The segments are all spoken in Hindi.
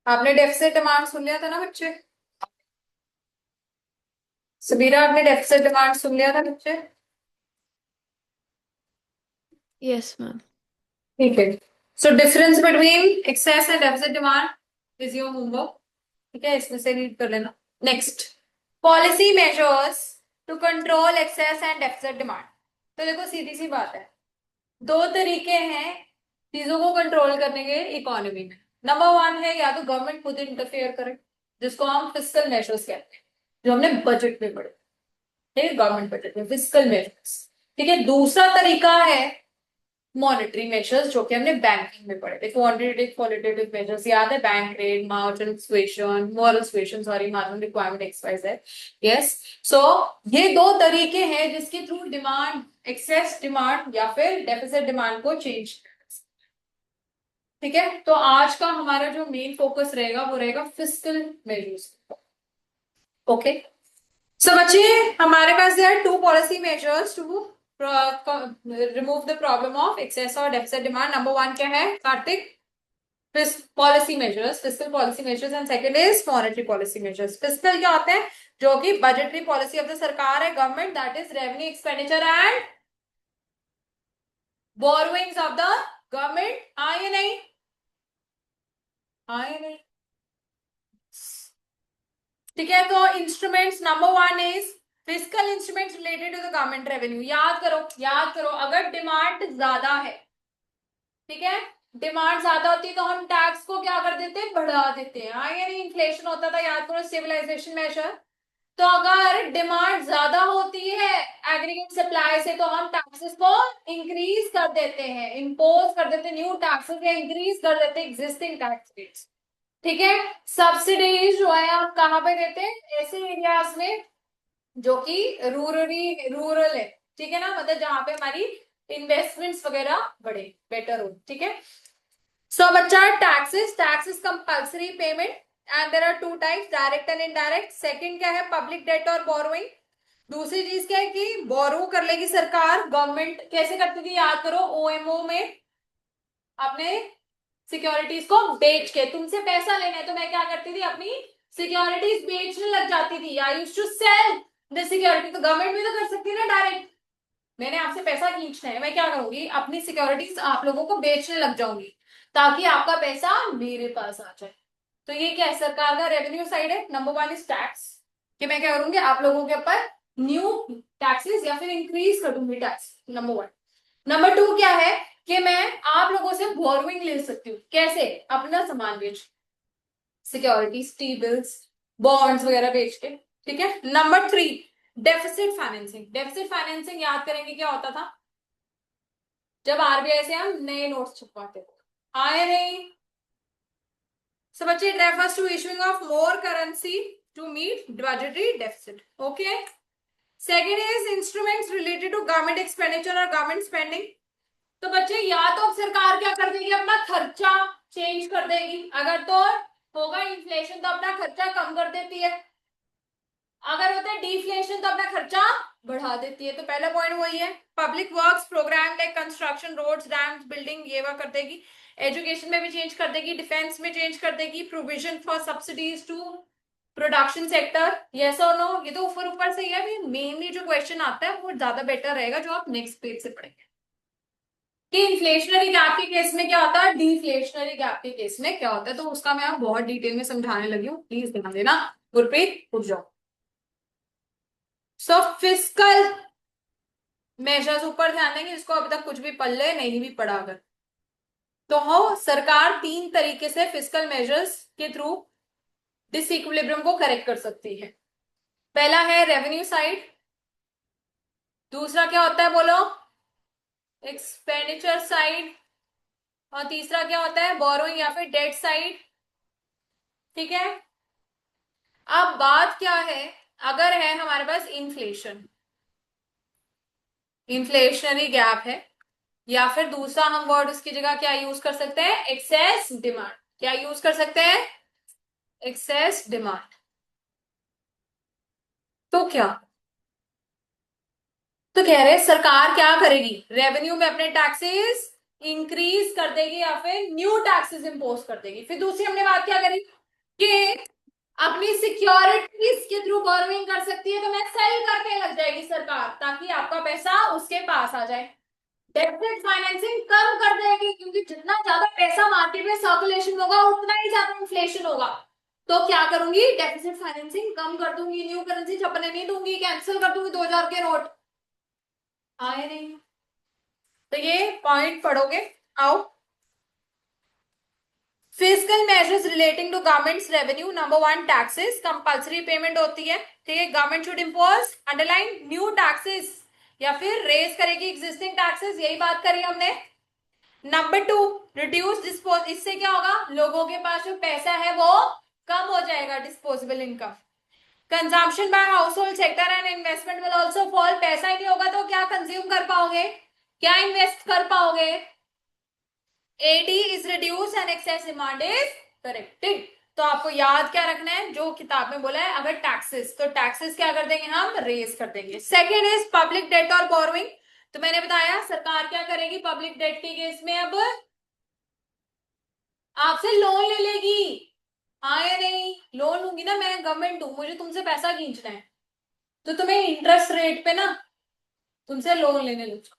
आपने डेफिसिट डिमांड सुन लिया था ना बच्चे? सबीरा, आपने डेफिसिट डिमांड सुन लिया था बच्चे? Yes ma'am. ठीक है। So difference between excess and deficit demand is your homework. ठीक है, इसमें से रीड कर लेना। Next, policy measures to control excess and deficit demand. तो देखो, सीधी सी बात है, दो तरीके हैं चीजों को कंट्रोल करने के इकोनॉमी में। नंबर वन है, या तो गवर्नमेंट खुद इंटरफेयर करे, जिसको हम फिस्कल मेजर्स कहते हैं, जो हमने बजट में पढ़े। ठीक है, गवर्नमेंट बजट में फिस्कल मेजर्स। ठीक है, दूसरा तरीका है मॉनेटरी मेजर्स, जो कि हमने बैंकिंग में पढ़े थे। क्वांटिटेटिव क्वालिटेटिव मेजर्स याद है? Bank rate, margin suasion, moral suasion, sorry, margin requirement exercise है। यस। सो ये दो तरीके हैं जिसके थ्रू डिमांड, एक्सेस डिमांड या फिर डेफिसिट डिमांड को चेंज। ठीक है, तो आज का हमारा जो मेन फोकस रहेगा वो रहेगा फिस्कल मेजर्स। ओके। सो बच्चे, हमारे पास there two policy measures to remove the problem of excess और डेफिसिट डिमांड। नंबर वन क्या है Karthik? Policy measures, fiscal policy measures, and second is monetary policy measures. Fiscal क्या होते हैं? जो कि बजटरी पॉलिसी ऑफ द सरकार है, government, that is revenue expenditure and borrowings of the government. हाँ या नहीं? हाँ या नहीं? ठीक है, तो instruments number one is physical instruments related to the government revenue. याद करो, याद करो, अगर डिमांड ज्यादा है, ठीक है, डिमांड ज्यादा होती है तो हम टैक्स को क्या कर देते हैं? बढ़ा देते हैं। हाँ यानी इन्फ्लेशन होता था, याद करो, स्टेबलाइजेशन मेजर। तो अगर डिमांड ज्यादा होती है एग्रीगेट सप्लाई से, तो हम टैक्सेस को इंक्रीज कर देते हैं, इम्पोज कर देते हैं न्यू टैक्सेस, या इंक्रीज कर देते हैं एग्जिस्टिंग टैक्स रेट्स। ठीक है, सब्सिडीज जो है हम कहाँ पे देते हैं? ऐसे एरियाज में जो कि रूरल है। ठीक है ना, मतलब जहां पे हमारी इन्वेस्टमेंट्स वगैरह बढ़े, बेटर हो। ठीक है। सो बच्चा, taxes compulsory payment, and there are two types, direct and indirect. Second क्या है? पब्लिक डेट और बोरोइंग। दूसरी चीज क्या है कि बोरो कर लेगी सरकार, गवर्नमेंट कैसे करती थी? याद करो, ओएमओ में अपने सिक्योरिटीज को बेच के, तुमसे पैसा लेना है तो मैं क्या करती थी? अपनी सिक्योरिटीज बेचने लग जाती थी। I used to sell the security. तो गवर्नमेंट भी तो कर सकती है ना डायरेक्ट। मैंने आपसे पैसा खींचना है, मैं क्या करूंगी? अपनी सिक्योरिटीज आप लोगों को बेचने लग जाऊंगी, ताकि आपका पैसा मेरे पास आ जाए। तो ये क्या है? सरकार का रेवेन्यू साइड है। नंबर वन इज टैक्स, कि मैं क्या करूंगी? आप लोगों के ऊपर न्यू टैक्सेस या फिर इंक्रीज कर दूंगी tax. Number one. Number two क्या है? कि मैं आप लोगों से बोरोइंग ले सकती हूँ। कैसे? अपना सामान बेच, सिक्योरिटीज, टी बिल्स, बॉन्ड्स वगैरह बेच के। ठीक है। Number three, deficit financing. Deficit financing याद करेंगे क्या होता था? जब आरबीआई से हम नए नोट्स छपवाते थे। आए नहीं? So बच्चे, it refers to issuing of more currency to meet budgetary deficit. Okay. Second is instruments related to government expenditure or government spending. तो बच्चे, या तो अब सरकार क्या कर देगी? अपना खर्चा चेंज कर देगी। अगर तो होगा इन्फ्लेशन तो अपना खर्चा कम कर देती है, अगर होता है डिफ्लेशन तो अपना खर्चा बढ़ा देती है। तो पहला पॉइंट वही है। Public works program like construction, roads, dams, building, ये वह कर देगी। एजुकेशन में भी चेंज कर देगी, डिफेंस में चेंज कर देगी, provision for subsidies to production sector. Yes और नो? ये तो ऊपर ऊपर से ही है, मेनली जो क्वेश्चन आता है वो ज्यादा बेटर रहेगा, जो आप नेक्स्ट पेज से पढ़ेंगे कि इन्फ्लेशनरी गैप के केस में क्या होता है, डिफ्लेशनरी गैप के केस में क्या होता है। तो उसका मैं आप बहुत डिटेल में समझाने लगी हूँ, प्लीज ध्यान देना। गुरप्रीत, उठ जाओ। सो फिस्कल मेजर्स ऊपर ध्यान देंगे, जिसको अभी तक कुछ भी पढ़ ले, नहीं भी पढ़ा अगर, तो हो सरकार तीन तरीके से फिस्कल मेजर्स के थ्रू डिसइक्विलिब्रियम को करेक्ट कर सकती है। पहला है रेवेन्यू साइड। दूसरा क्या होता है बोलो? Expenditure side. और तीसरा क्या होता है? बोरोइंग या फिर डेट साइड। ठीक है। अब बात क्या है? अगर है हमारे पास इन्फ्लेशन, इन्फ्लेशनरी गैप है, या फिर दूसरा हम वर्ड उसकी जगह क्या यूज कर सकते हैं? Excess demand. क्या यूज कर सकते हैं? Excess demand. तो क्या? तो कह रहे हैं सरकार क्या करेगी? रेवेन्यू में अपने टैक्सेस इंक्रीज कर देगी या फिर न्यू टैक्सेस इंपोज कर देगी। फिर दूसरी हमने बात क्या करी कि अपनी सिक्योरिटीज के थ्रू बोरोइंग कर सकती है, तो मैं सेल करने लग जाएगी सरकार ताकि आपका पैसा उसके पास आ जाए। डेफिसिट फाइनेंसिंग कम कर देगी क्योंकि जितना ज्यादा पैसा मार्केट में सर्कुलेशन होगा उतना ही ज्यादा इन्फ्लेशन होगा। तो क्या करूंगी, डेफिसिट फाइनेंसिंग कम कर दूंगी, न्यू करेंसी छपने नहीं दूंगी, कैंसिल कर दूंगी 2000 के नोट। आए नहीं तो ये पॉइंट पढ़ोगे। आओ, physical measures relating to government's revenue, number 1 taxes, compulsory payment होती है, ठीक है। Government should impose underline new taxes या फिर रेज करेगी एग्जिस्टिंग टैक्सेस, यही बात करी हमने। नंबर 2 रिड्यूस डिस्पोज, इससे क्या होगा, लोगों के पास जो पैसा है वो कम हो जाएगा, disposable income. Consumption by household sector and investment will also fall, पैसा ही नहीं होगा तो क्या कंज्यूम कर पाओगे, क्या इन्वेस्ट कर पाओगे। AD is reduce and excess demand is corrected. तो आपको याद क्या रखना है, जो किताब में बोला है, अगर टैक्सेस, तो टैक्सेस क्या कर देंगे हम, रेज कर देंगे। सेकेंड इज पब्लिक डेट और बोरोइंग, तो मैंने बताया सरकार क्या करेगी पब्लिक डेट के केस में, अब आपसे लोन ले लेगी। हाँ या नहीं, लोन लूंगी ना मैं, गवर्नमेंट हूं, मुझे तुमसे पैसा खींचना है, तो तुम्हें इंटरेस्ट रेट पे ना तुमसे लोन लेने लग जाओ।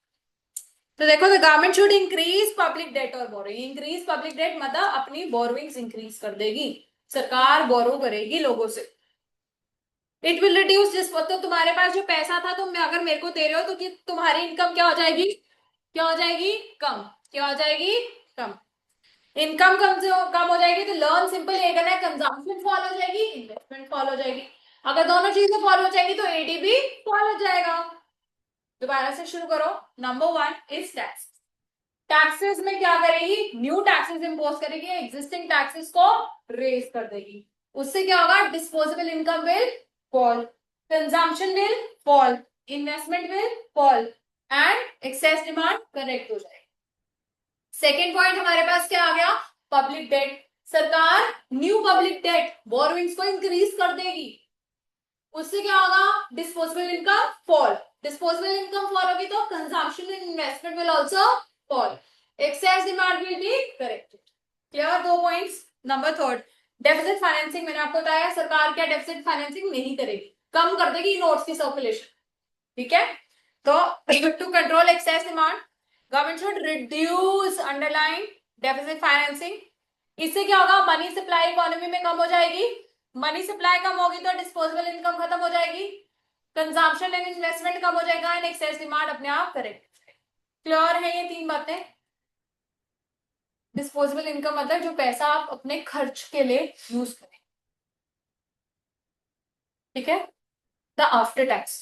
तो देखो, the government should increase public debt और बोरोइंग, इंक्रीज पब्लिक डेट मतलब अपनी बोरोइंग्स इंक्रीज कर देगी, सरकार बोरो करेगी लोगों से। इट विल रिड्यूस, जिस वक्त तो तुम्हारे पास जो पैसा था, तुम अगर मेरे को दे रहे हो तो कि तुम्हारी इनकम क्या हो जाएगी, क्या हो जाएगी, कम। क्या हो जाएगी, कम। इनकम कम से कम हो जाएगी तो लर्न सिंपल ये करना है, कंजम्पशन फॉल हो जाएगी, इन्वेस्टमेंट फॉल हो जाएगी। अगर दोनों चीजें फॉल हो जाएगी तो एडी भी फॉल हो जाएगा। दोबारा से शुरू करो। नंबर 1 इज टैक्स, टैक्सेस में क्या करेगी, न्यू टैक्सेस इंपोज करेगी, एग्जिस्टिंग टैक्सेस को रेज कर देगी। उससे क्या होगा, disposable income will fall, consumption will fall, investment will fall and excess demand correct हो जाएगी। सेकेंड पॉइंट हमारे पास क्या आ गया, पब्लिक डेट, सरकार न्यू पब्लिक डेट बोरोइंग्स को इंक्रीज कर देगी, उससे क्या होगा, disposable income fall, disposable income fall होगी तो consumption and investment will also fall, excess demand will be corrected. Clear, 2 points. Number 3 deficit financing, मैंने आपको बताया सरकार क्या डेफिसिट फाइनेंसिंग नहीं करेगी, कम कर देगी नोट्स की सर्कुलेशन, ठीक है। तो to control excess demand government should reduce underline deficit financing, इससे क्या होगा, मनी सप्लाई इकोनॉमी में कम हो जाएगी, मनी सप्लाई कम होगी तो डिस्पोजेबल इनकम खत्म हो जाएगी, कंजम्पशन एंड इन्वेस्टमेंट कम हो जाएगा एंड एक्सेस डिमांड अपने आप करेक्ट। क्लियर है ये 3 बातें। डिस्पोजेबल इनकम मतलब जो पैसा आप अपने खर्च के लिए यूज करें, ठीक है, द आफ्टर टैक्स।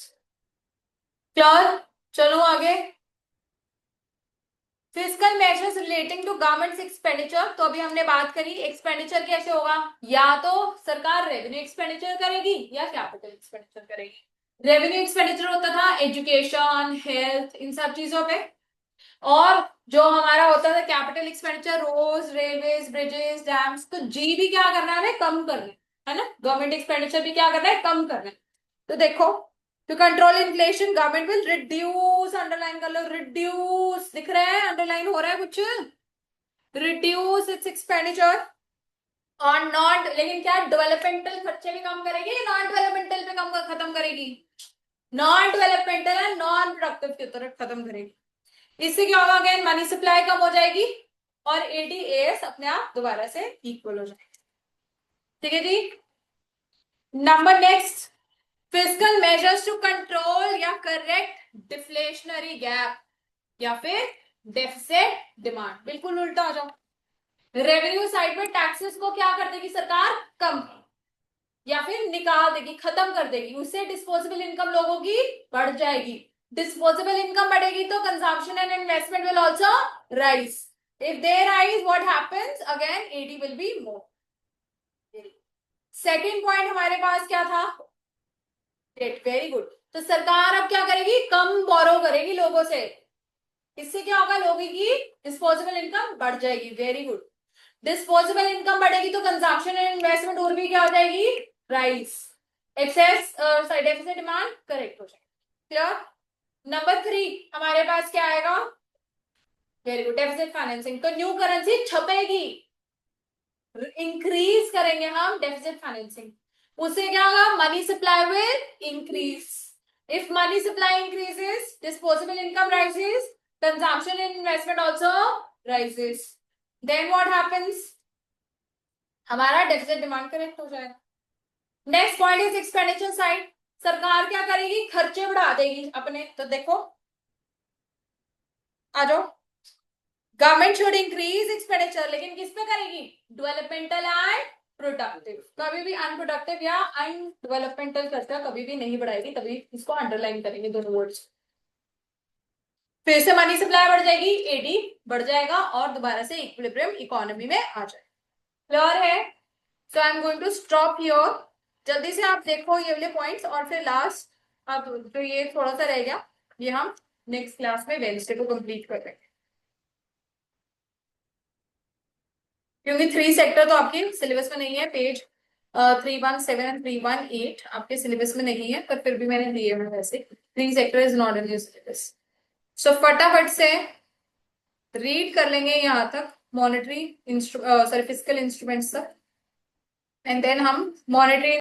क्लियर, चलो आगे। Fiscal measures relating to government expenditure, तो अभी हमने बात करी एक्सपेंडिचर कैसे होगा, या तो सरकार रेवेन्यू एक्सपेंडिचर करेगी या कैपिटल एक्सपेंडिचर करेगी। रेवेन्यू एक्सपेंडिचर होता था एजुकेशन, हेल्थ, इन सब चीजों पे, और जो हमारा होता था capital expenditure, roads, railways, bridges, dams, तो जी भी क्या करना है हमें, कम करना है ना, गवर्नमेंट एक्सपेंडिचर भी क्या करना है, कम करना है। तो देखो, to control inflation government will reduce, underline कर लो, रिड्यूस, दिख रहा है अंडरलाइन हो रहा है कुछ, रिड्यूस इट्स एक्सपेंडिचर और नॉट, लेकिन क्या डेवलपमेंटल खर्चे भी कम करेगी, नॉन डेवलपमेंटल पे कम खत्म करेगी, non developmental and non productive की तरफ खत्म करेगी। इससे क्या होगा, अगेन मनी सप्लाई कम हो जाएगी और एडीएस अपने आप दोबारा से इक्वल हो जाएगा, ठीक है जी। Number next, physical measures to control या करेक्ट डिफ्लेशनरी गैप या फिर डेफिसिट डिमांड, बिल्कुल उल्टा हो जाओ। रेवेन्यू साइड में टैक्सेस को क्या कर देगी सरकार, कम या फिर निकाल देगी, खत्म कर देगी, उससे डिस्पोजेबल इनकम लोगों की बढ़ जाएगी, डिस्पोजेबल इनकम बढ़ेगी तो consumption and investment will also rise, if they rise what happens, again AD will be more. Second point हमारे पास क्या था, डेट, वेरी गुड। तो सरकार अब क्या करेगी, कम बोरो करेगी लोगों से, इससे क्या होगा, लोगों की डिस्पोजेबल इनकम बढ़ जाएगी, वेरी गुड। डिस्पोजेबल इनकम बढ़ेगी तो कंजम्पशन एंड इन्वेस्टमेंट और भी क्या हो जाएगी, rise, excess deficit demand correct हो जाएगी। क्लियर। नंबर 3 हमारे पास क्या आएगा, वेरी गुड, डेफिसिट फाइनेंसिंग। तो न्यू करेंसी छपेगी, इंक्रीज करेंगे हम डेफिसिट फाइनेंसिंग, उससे क्या होगा, money supply will increase. If money supply increases, disposable income rises, consumption in investment also rises, then what happens, हमारा डेफिसिट डिमांड करेक्ट हो जाएगा। Next point is expenditure side. सरकार क्या करेगी, खर्चे बढ़ा देगी अपने। तो देखो, आ जाओ, गवर्नमेंट शुड इंक्रीज एक्सपेंडिचर, लेकिन किस पे करेगी, डेवलपमेंटल एंड प्रोडक्टिव। कभी भी अनप्रोडक्टिव या अनडेवलपमेंटल खर्चा कभी भी नहीं बढ़ाएगी, तभी इसको अंडरलाइन करेंगे दोनों वर्ड्स। फिर से मनी सप्लाई बढ़ जाएगी, एडी बढ़ जाएगा और दोबारा से इक्विलिब्रियम इकोनॉमी में आ जाएगा। क्लियर है? So I am going to stop here. जल्दी से आप देखो ये वाले पॉइंट्स, और फिर लास्ट अब जो ये थोड़ा सा रह गया, ये हम नेक्स्ट क्लास में वेडनेसडे को कंप्लीट कर लेंगे, क्योंकि 3 सेक्टर तो आपके सिलेबस में नहीं है। पेज 317 एंड 318 आपके सिलेबस में नहीं है, पर फिर भी मैंने दिए हैं वैसे। 3 sector is not in your syllabus. So फटाफट से रीड कर लेंगे यहाँ तक, मॉनेटरी सॉरी फिजिकल इंस्ट्रूमेंट्स तक, एंड देन हम मॉनेटरी